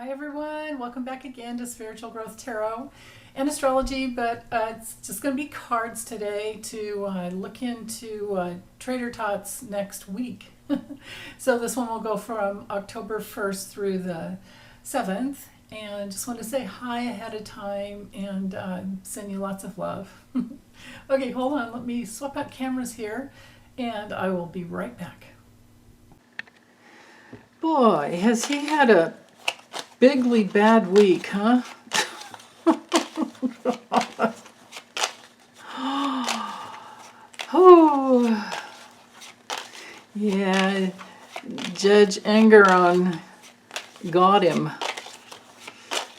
Hi everyone, welcome back again to Spiritual Growth Tarot and Astrology, but it's just going to be cards today to look into Trader Tots next week. So this one will go from October 1st through the 7th, and just want to say hi ahead of time and send you lots of love. Okay, hold on, let me swap out cameras here and I will be right back. Boy, has he had a bigly bad week, huh? Oh, yeah, Judge Engeron got him.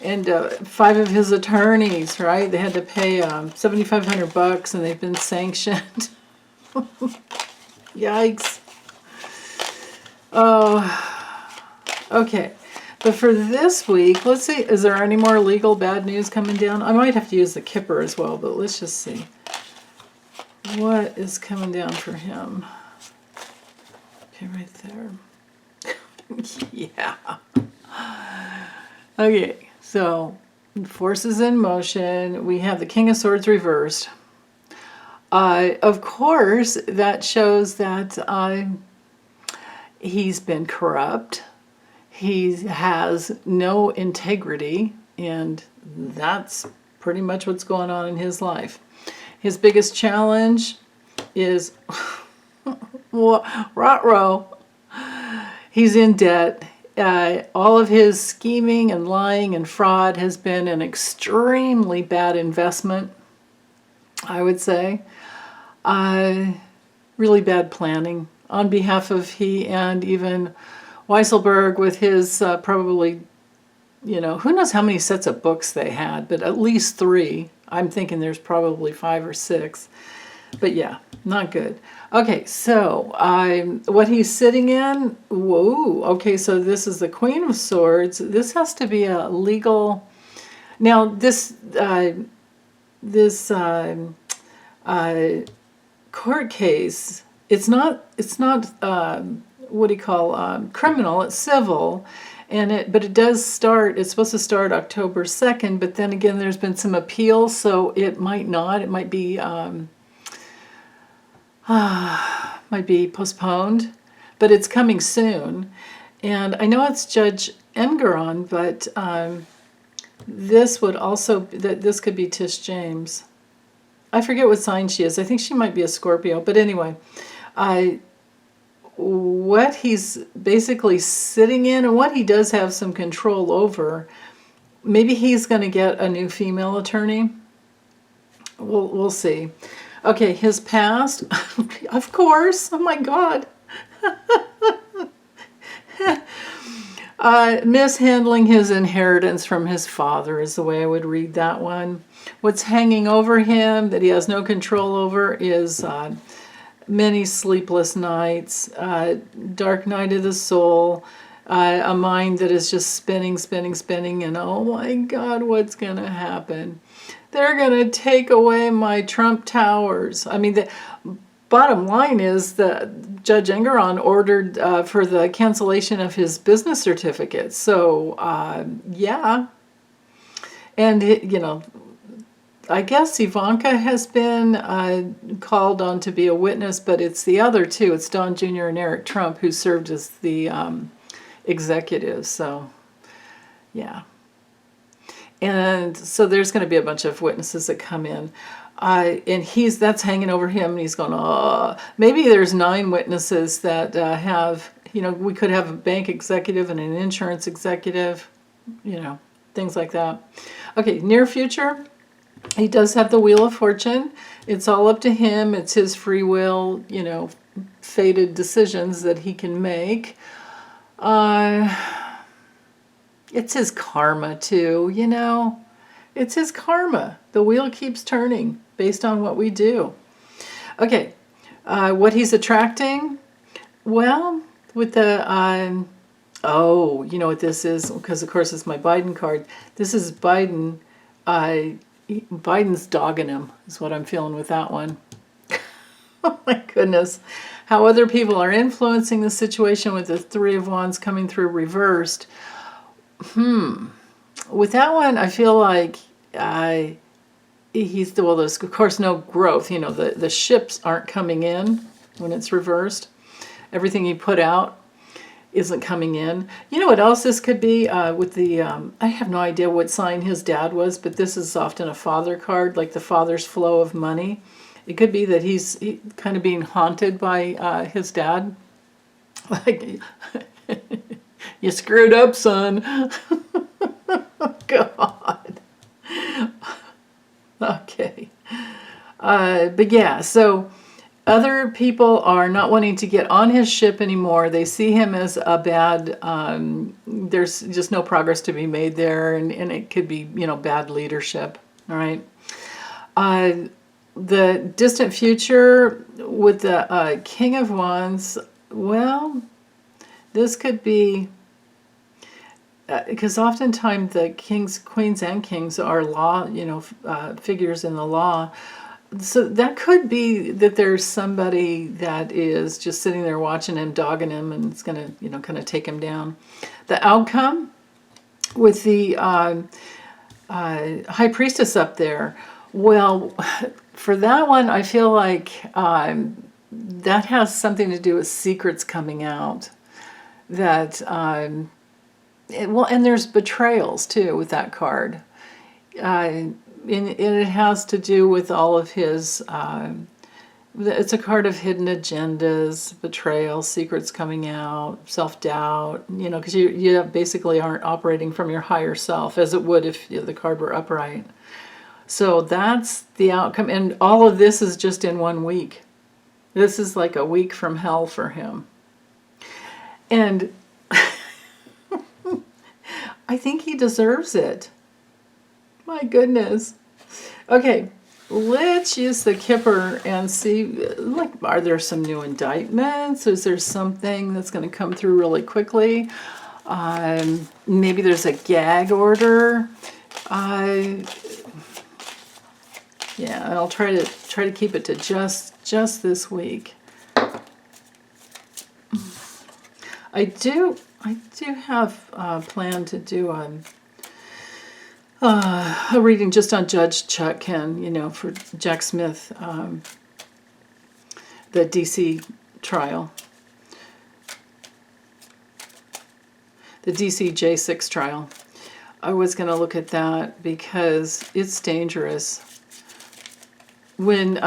And 5 of his attorneys, right? They had to pay $7,500 and they've been sanctioned. Yikes. Oh, okay. But for this week, let's see, is there any more legal bad news coming down? I might have to use the Kipper as well, but let's just see. What is coming down for him? Okay, right there. Yeah. Okay, so forces in motion. We have the King of Swords reversed. Of course, that shows that he's been corrupt. He has no integrity, and that's pretty much what's going on in his life. His biggest challenge is Rot-row. He's in debt. All of his scheming and lying and fraud has been an extremely bad investment, I would say. Really bad planning on behalf of he and even Weisselberg with his probably, you know, who knows how many sets of books they had, but at least 3. I'm thinking there's probably 5 or 6. But yeah, not good. Okay, so what he's sitting in, whoa, okay, so this is the Queen of Swords. This has to be a legal, now this court case, it's not what do you call criminal, it's civil, but it does start, it's supposed to start October 2nd, but then again there's been some appeals, so it might not, it might be postponed, but it's coming soon. And I know it's Judge Engeron, but this would also, this could be Tish James. I forget what sign she is. I think she might be a Scorpio, but anyway, what he's basically sitting in and what he does have some control over, maybe he's going to get a new female attorney. We'll see. Okay, his past, of course, oh my God. Mishandling his inheritance from his father is the way I would read that one. What's hanging over him that he has no control over is many sleepless nights, dark night of the soul, a mind that is just spinning, and oh my God, what's going to happen? They're going to take away my Trump towers. I mean, the bottom line is that Judge Engeron ordered for the cancellation of his business certificate. So, yeah. And, you know, I guess Ivanka has been called on to be a witness, but it's the other two. It's Don Jr. and Eric Trump who served as the executives. So, yeah. And so there's going to be a bunch of witnesses that come in. And that's hanging over him, and he's going, oh, maybe there's 9 witnesses that have, you know, we could have a bank executive and an insurance executive, you know, things like that. Okay, near future. He does have the Wheel of Fortune. It's all up to him. It's his free will, you know, fated decisions that he can make. It's his karma too, you know. It's his karma. The wheel keeps turning based on what we do. Okay, what he's attracting? Well, with the, oh, you know what this is? Because of course it's my Biden card. This is Biden. Biden's dogging him is what I'm feeling with that one. Oh my goodness. How other people are influencing the situation with the 3 of Wands coming through reversed. With that one, I feel like well, there's of course no growth. You know, the ships aren't coming in when it's reversed. Everything you put out isn't coming in. You know what else this could be with the, I have no idea what sign his dad was, but this is often a father card, like the father's flow of money. It could be that he's kind of being haunted by his dad. Like, you screwed up, son. Oh, God. Okay. But yeah, so other people are not wanting to get on his ship anymore. They see him as a bad, there's just no progress to be made there, and it could be, you know, bad leadership. All right. The distant future with the King of Wands, well, this could be, because oftentimes the kings, queens, and kings are law, you know, figures in the law. So that could be that there's somebody that is just sitting there watching him, dogging him, and it's going to, you know, kind of take him down. The outcome with the High Priestess up there, well, for that one, I feel like that has something to do with secrets coming out. That, well, and there's betrayals too with that card. And it has to do with all of his, it's a card of hidden agendas, betrayal, secrets coming out, self-doubt, you know, because you basically aren't operating from your higher self as it would if the card were upright. So that's the outcome. And all of this is just in 1 week. This is like a week from hell for him. And I think he deserves it. My goodness. Okay, let's use the Kipper and see, like, are there some new indictments? Is there something that's going to come through really quickly? Maybe there's a gag order. Yeah, I'll try to keep it to just this week. I do have planned to do a reading just on Judge Chutkan, you know, for Jack Smith, the DC trial, the DC J6 trial. I was going to look at that because it's dangerous. When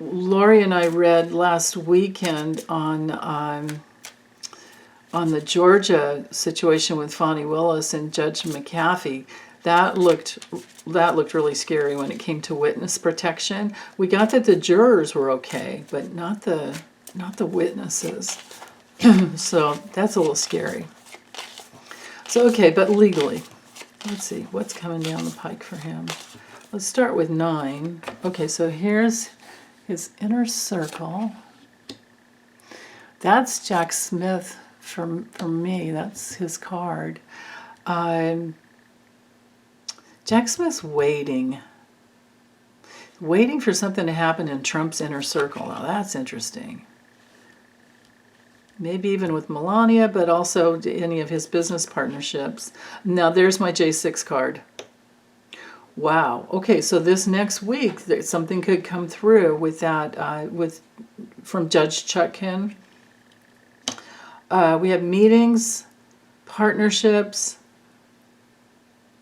Lori and I read last weekend on the Georgia situation with Fonnie Willis and Judge McAfee, that looked really scary when it came to witness protection. We got that the jurors were okay, but not the witnesses. So that's a little scary. So okay, but legally, let's see what's coming down the pike for him. Let's start with 9. Okay, so here's his inner circle. That's Jack Smith for me. That's his card. Jack Smith's waiting for something to happen in Trump's inner circle. Now that's interesting. Maybe even with Melania, but also any of his business partnerships. Now there's my J6 card. Wow. Okay, so this next week something could come through with that, from Judge Chutkan. We have meetings, partnerships.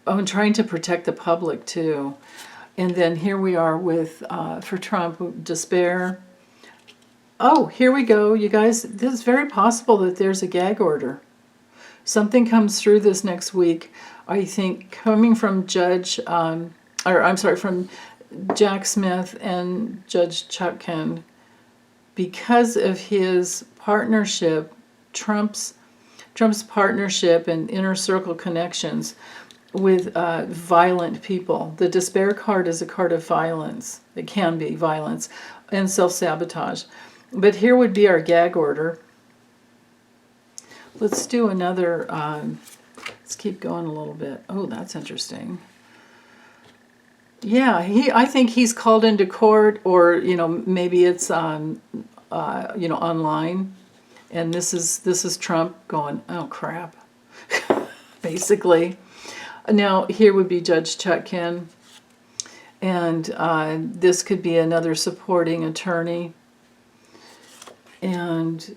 Oh, and trying to protect the public too. And then here we are with, for Trump, despair. Oh, here we go, you guys. This is very possible that there's a gag order. Something comes through this next week, I think, coming from from Jack Smith and Judge Chutkan, because of his partnership, Trump's partnership and inner circle connections with violent people. The despair card is a card of violence. It can be violence and self-sabotage. But here would be our gag order. Let's do another, let's keep going a little bit. Oh, that's interesting. Yeah, I think he's called into court, or, you know, maybe it's on, you know, online. And this is Trump going, oh crap. basically. Now, here would be Judge Chutkin, and this could be another supporting attorney, and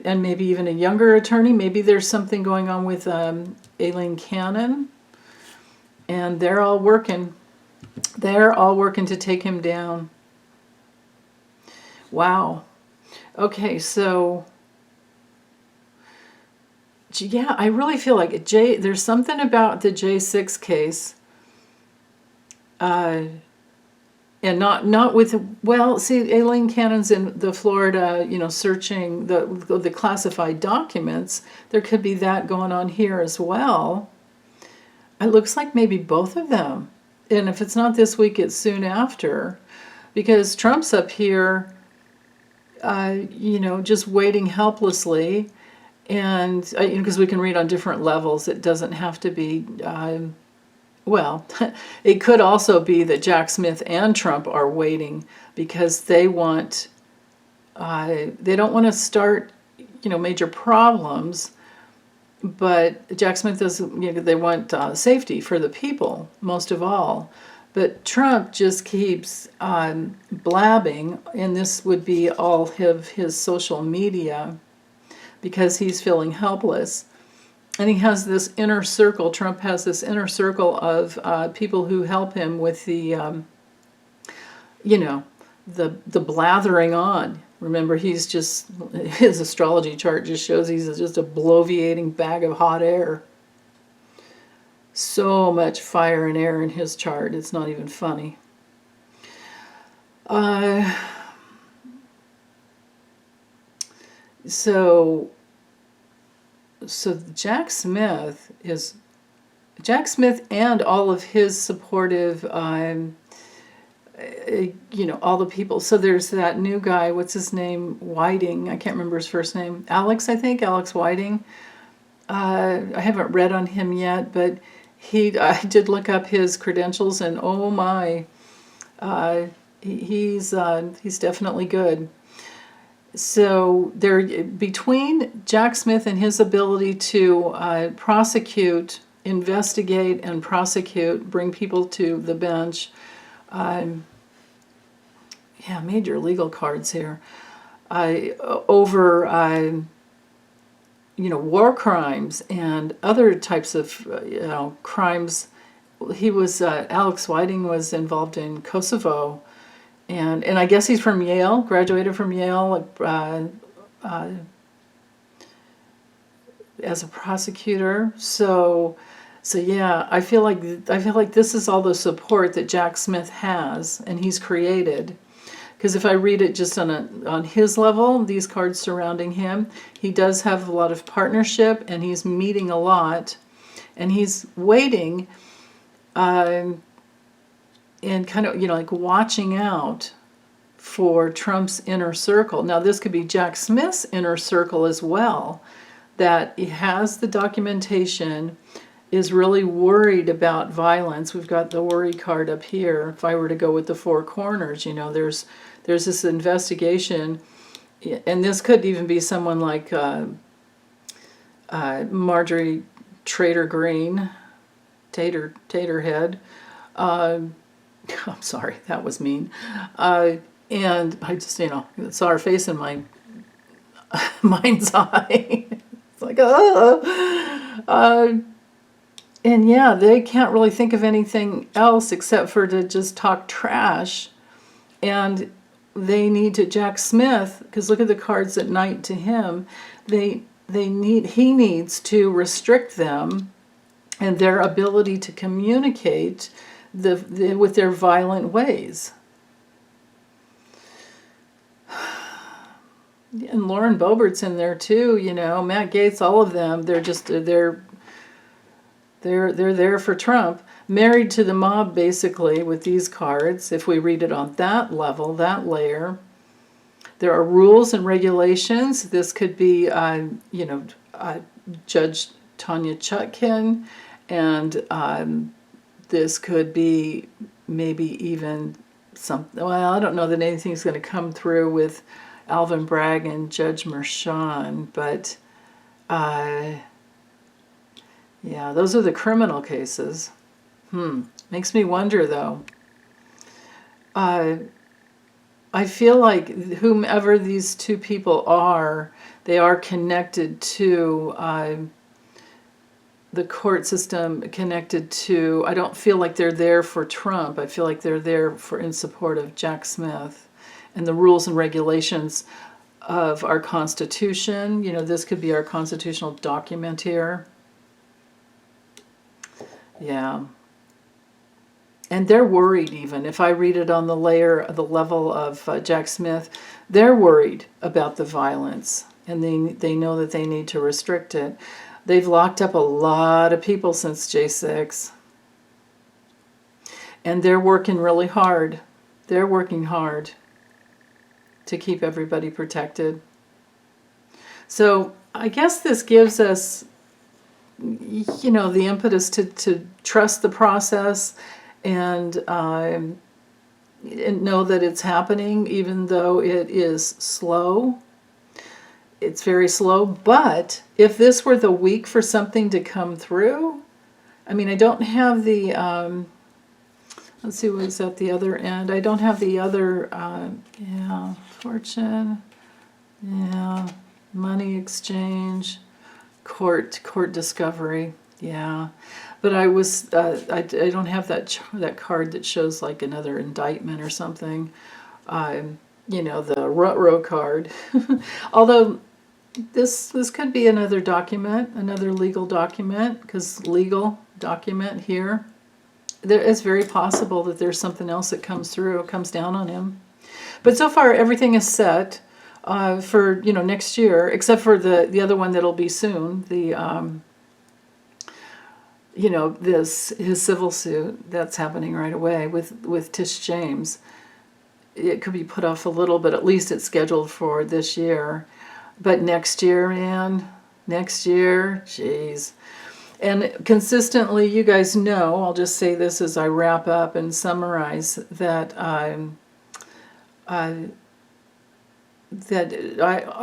maybe even a younger attorney. Maybe there's something going on with Aileen Cannon, and they're all working. They're all working to take him down. Wow. Okay, so yeah, I really feel like there's something about the J6 case, and not with, well, see, Aileen Cannon's in the Florida, searching the classified documents. There could be that going on here as well. It looks like maybe both of them. And if it's not this week, it's soon after. Because Trump's up here, just waiting helplessly. And because we can read on different levels, it doesn't have to be, well, it could also be that Jack Smith and Trump are waiting because they don't want to start, major problems. But Jack Smith doesn't, they want safety for the people, most of all. But Trump just keeps blabbing, and this would be all of his social media, because he's feeling helpless. And he has this inner circle. Trump has this inner circle of people who help him with the, the blathering on. Remember, he's just, his astrology chart just shows he's just a bloviating bag of hot air. So much fire and air in his chart, it's not even funny. So Jack Smith and all of his supportive, all the people. So there's that new guy, what's his name? Whiting. I can't remember his first name. Alex, I think. Alex Whiting. I haven't read on him yet, but I did look up his credentials, and oh my, he's definitely good. So between Jack Smith and his ability to investigate and prosecute, bring people to the bench, major legal cards here, over war crimes and other types of crimes. Alex Whiting was involved in Kosovo. And I guess he's from Yale, graduated from Yale as a prosecutor. So yeah, I feel like this is all the support that Jack Smith has, and he's created. Because if I read it just on his level, these cards surrounding him, he does have a lot of partnership, and he's meeting a lot, and he's waiting. And kind of, like watching out for Trump's inner circle. Now, this could be Jack Smith's inner circle as well, that he has the documentation, is really worried about violence. We've got the worry card up here. If I were to go with the four corners, there's this investigation, and this could even be someone like Marjorie Taterhead. I'm sorry, that was mean. And I just, saw her face in my mind's eye. It's like, and yeah, they can't really think of anything else except for to just talk trash. And they need to, Jack Smith, because look at the cards at night to him, he needs to restrict them and their ability to communicate with their violent ways. And Lauren Boebert's in there too, Matt Gaetz, all of them. They're there for Trump. Married to the mob, basically, with these cards, if we read it on that level, that layer. There are rules and regulations. This could be, Judge Tanya Chutkin, and this could be maybe even something. Well, I don't know that anything's going to come through with Alvin Bragg and Judge Merchan, but Yeah, those are the criminal cases. Makes me wonder, though. I feel like whomever these two people are, they are connected to the court system, connected to, I don't feel like they're there for Trump. I feel like they're there for in support of Jack Smith and the rules and regulations of our Constitution. You know, this could be our constitutional document here. Yeah. And they're worried even. If I read it on the level of Jack Smith, they're worried about the violence. And they know that they need to restrict it. They've locked up a lot of people since J6. And they're working really hard. They're working hard to keep everybody protected. So I guess this gives us, you know, the impetus to trust the process and know that it's happening, even though it is slow. It's very slow. But if this were the week for something to come through, I mean, I don't have the, let's see, what's at the other end? I don't have the other, yeah, fortune, yeah, money exchange, court discovery, yeah. But I was, I don't have that card that shows like another indictment or something. You know, the Rutrow card. Although this could be another document, another legal document, because legal document here. It's very possible that there's something else that comes through, comes down on him. But so far, everything is set for, you know, next year, except for the other one that'll be soon. The you know, his civil suit that's happening right away with Tish James. It could be put off a little, but at least it's scheduled for this year. But next year, man, next year, jeez. And consistently, you guys know, I'll just say this as I wrap up and summarize, that I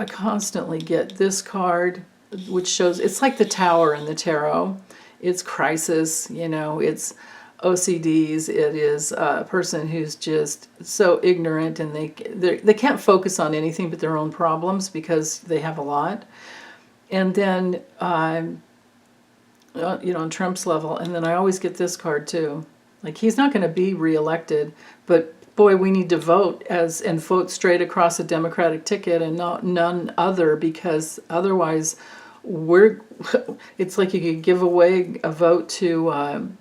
constantly get this card, which shows, it's like the Tower in the tarot. It's crisis, you know, it's OCDs, it is a person who's just so ignorant and they can't focus on anything but their own problems because they have a lot. And then, you know, on Trump's level, and then I always get this card too. Like, he's not going to be reelected, but boy, we need to vote and vote straight across a Democratic ticket and none other, because otherwise it's like you could give away a vote to an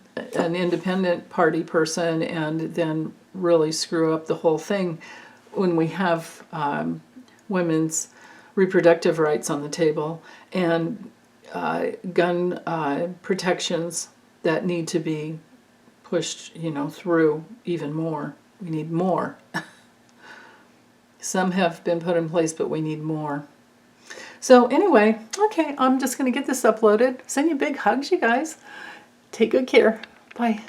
independent party person and then really screw up the whole thing when we have women's reproductive rights on the table and gun protections that need to be pushed, you know, through even more. We need more. Some have been put in place, but we need more. So anyway, okay, I'm just going to get this uploaded. Send you big hugs, you guys. Take good care. Bye.